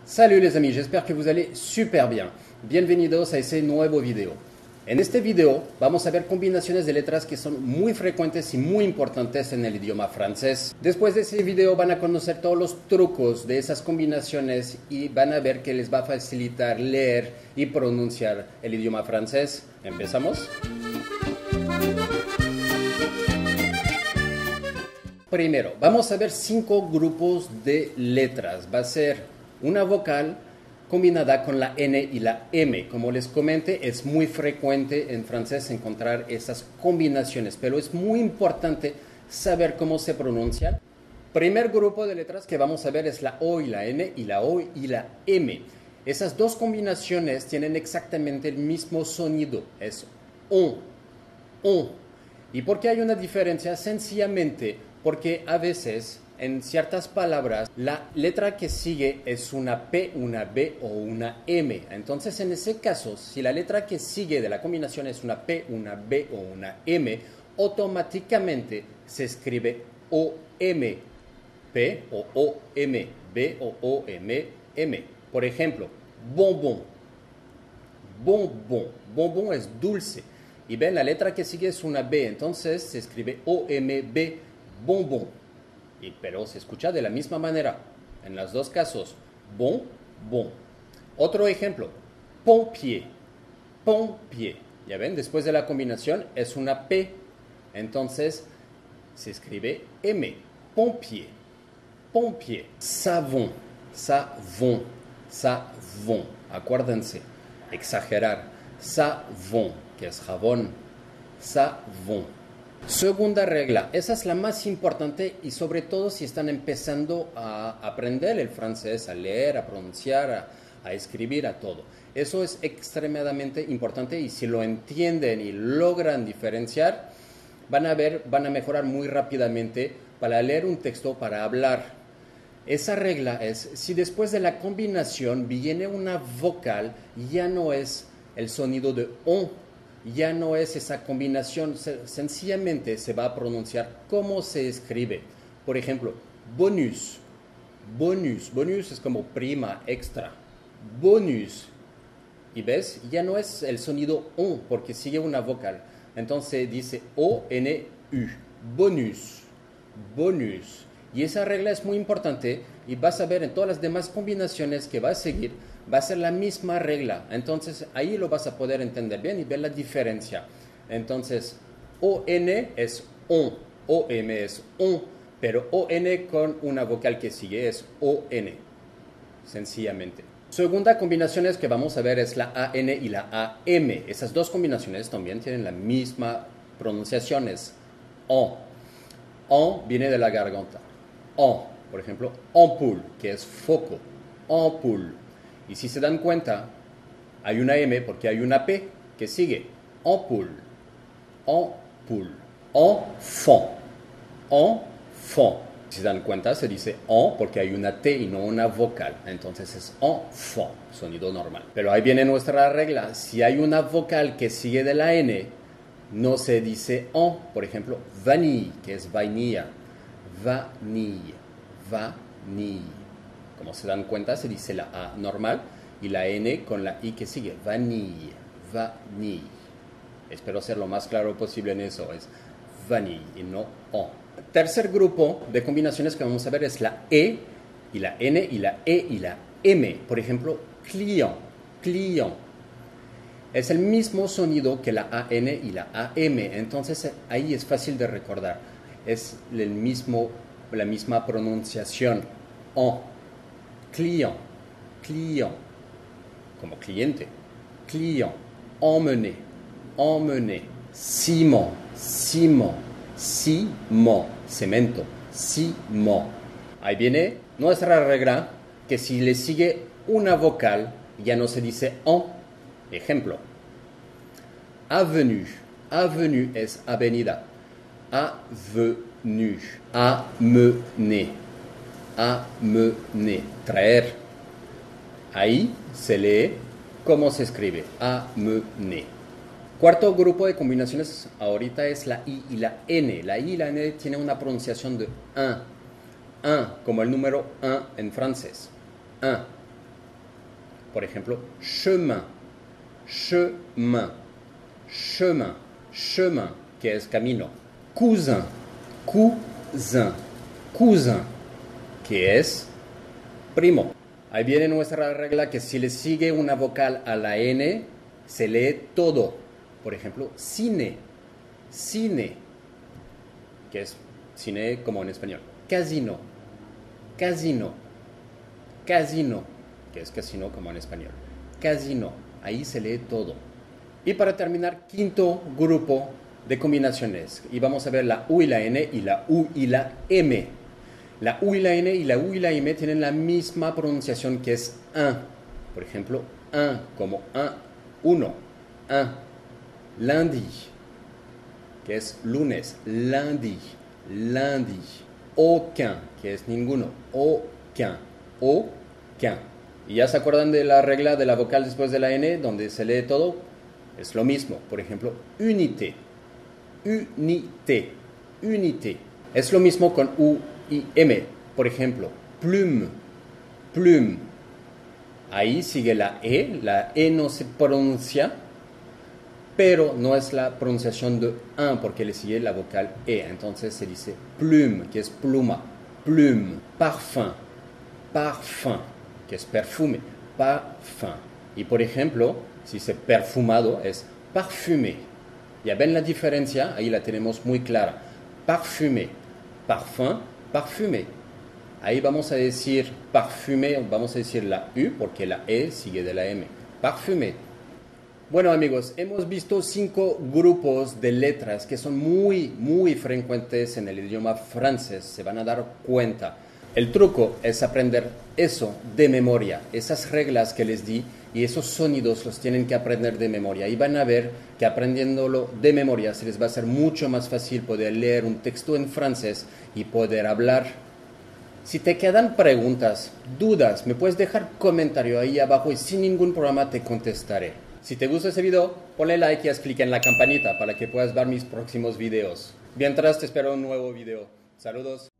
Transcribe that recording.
Salut les amis, j'espère que vous allez super bien. Bienvenidos a ese nuevo video. En este video vamos a ver combinaciones de letras que son muy frecuentes y muy importantes en el idioma francés. Después de ese video van a conocer todos los trucos de esas combinaciones y van a ver que les va a facilitar leer y pronunciar el idioma francés. ¿Empezamos? Primero, vamos a ver 5 grupos de letras. Va a ser una vocal combinada con la N y la M. Como les comenté, es muy frecuente en francés encontrar esas combinaciones, pero es muy importante saber cómo se pronuncian. Primer grupo de letras que vamos a ver es la O y la N y la O y la M. Esas dos combinaciones tienen exactamente el mismo sonido, es on. ¿Y por qué hay una diferencia? Sencillamente porque a veces en ciertas palabras la letra que sigue es una P, una B o una M. Entonces en ese caso, si la letra que sigue de la combinación es una P, una B o una M, automáticamente se escribe O-M, P o O-M, B o O-M, M. Por ejemplo, bonbon. Bonbon. Bonbon es dulce. Y ven, la letra que sigue es una B, entonces se escribe O-M-B, bonbon. Pero se escucha de la misma manera en los dos casos. Bon, bon. Otro ejemplo, pompier. Pompier. Ya ven, después de la combinación es una P. Entonces se escribe M. Pompier. Pompier. Savon. Savon. Savon. Acuérdense. Exagerar. Savon, que es jabón. Savon. Segunda regla, esa es la más importante y sobre todo si están empezando a aprender el francés, a leer, a pronunciar, a escribir, a todo. Eso es extremadamente importante y si lo entienden y logran diferenciar, van a mejorar muy rápidamente para leer un texto, para hablar. Esa regla es, si después de la combinación viene una vocal, ya no es el sonido de on, ya no es esa combinación, sencillamente se va a pronunciar como se escribe. Por ejemplo, bonus. Bonus. Bonus es como prima, extra. Bonus. Y ves, ya no es el sonido on porque sigue una vocal. Entonces dice O-N-U. Bonus. Bonus. Y esa regla es muy importante y vas a ver en todas las demás combinaciones que va a seguir, va a ser la misma regla. Entonces ahí lo vas a poder entender bien y ver la diferencia. Entonces O-N es on, O-M es on, pero O-N con una vocal que sigue es O-N, sencillamente. Segunda combinación que vamos a ver es la A-N y la A-M. Esas dos combinaciones también tienen la misma pronunciación, es on. On viene de la garganta. On, por ejemplo, ampoule, que es foco. Ampoule. Y si se dan cuenta, hay una M porque hay una P que sigue. Ampoule. Ampoule. Enfant. Enfant. Si se dan cuenta, se dice en porque hay una T y no una vocal. Entonces es enfant, sonido normal. Pero ahí viene nuestra regla. Si hay una vocal que sigue de la N, no se dice en. Por ejemplo, vanille, que es vainilla. Vanille. Vanille. Como se dan cuenta, se dice la A normal y la N con la I que sigue. Vanille. Vanille. Espero ser lo más claro posible en eso. Es vanille y no en. Tercer grupo de combinaciones que vamos a ver es la E y la N y la E y la M. Por ejemplo, client. Client. Es el mismo sonido que la AN y la AM. Entonces ahí es fácil de recordar. Es la misma pronunciación. En. Client, client, como cliente. Client, emmener, emmener. Ciment, ciment, ciment, cemento, ciment. Ahí viene nuestra regla que si le sigue una vocal ya no se dice en. Ejemplo, avenue. Avenue es avenida. Avenue, amener. Amener, traer. Ahí se lee como se escribe, amener. Cuarto grupo de combinaciones ahorita es la I y la N. La I y la N tienen una pronunciación de un, como el número 1 en francés. Un. Por ejemplo, chemin, chemin, chemin, chemin, que es camino. Cousin, cousin, cousin, que es primo. Ahí viene nuestra regla que si le sigue una vocal a la N, se lee todo. Por ejemplo, cine, cine, que es cine como en español. Casino, casino, casino, que es casino como en español. Casino, ahí se lee todo. Y para terminar, quinto grupo de combinaciones. Y vamos a ver la U y la N y la U y la M. La U y la N y la U y la M tienen la misma pronunciación que es un. Por ejemplo, un como un, uno, un. Lundi, que es lunes, lundi, lundi. Aucun, que es ninguno, aucun, aucun. ¿Y ya se acuerdan de la regla de la vocal después de la N, donde se lee todo? Es lo mismo. Por ejemplo, unité, unité, unité. Es lo mismo con U y M. Por ejemplo, plume, plume. Ahí sigue la E no se pronuncia, pero no es la pronunciación de un porque le sigue la vocal E. Entonces se dice plume, que es pluma, plume. Parfum, parfum, que es perfume, parfum. Y por ejemplo, si es perfumado, es parfumé. Ya ven la diferencia, ahí la tenemos muy clara. Parfumé, parfum, parfumé. Ahí vamos a decir parfumé, vamos a decir la U porque la E sigue de la M. Parfumé. Bueno amigos, hemos visto 5 grupos de letras que son muy frecuentes en el idioma francés, se van a dar cuenta. El truco es aprender eso de memoria, esas reglas que les di y esos sonidos los tienen que aprender de memoria. Y van a ver que aprendiéndolo de memoria se les va a hacer mucho más fácil poder leer un texto en francés y poder hablar. Si te quedan preguntas, dudas, me puedes dejar comentario ahí abajo y sin ningún problema te contestaré. Si te gusta este video, ponle like y haz clic en la campanita para que puedas ver mis próximos videos. Mientras te espero un nuevo video. Saludos.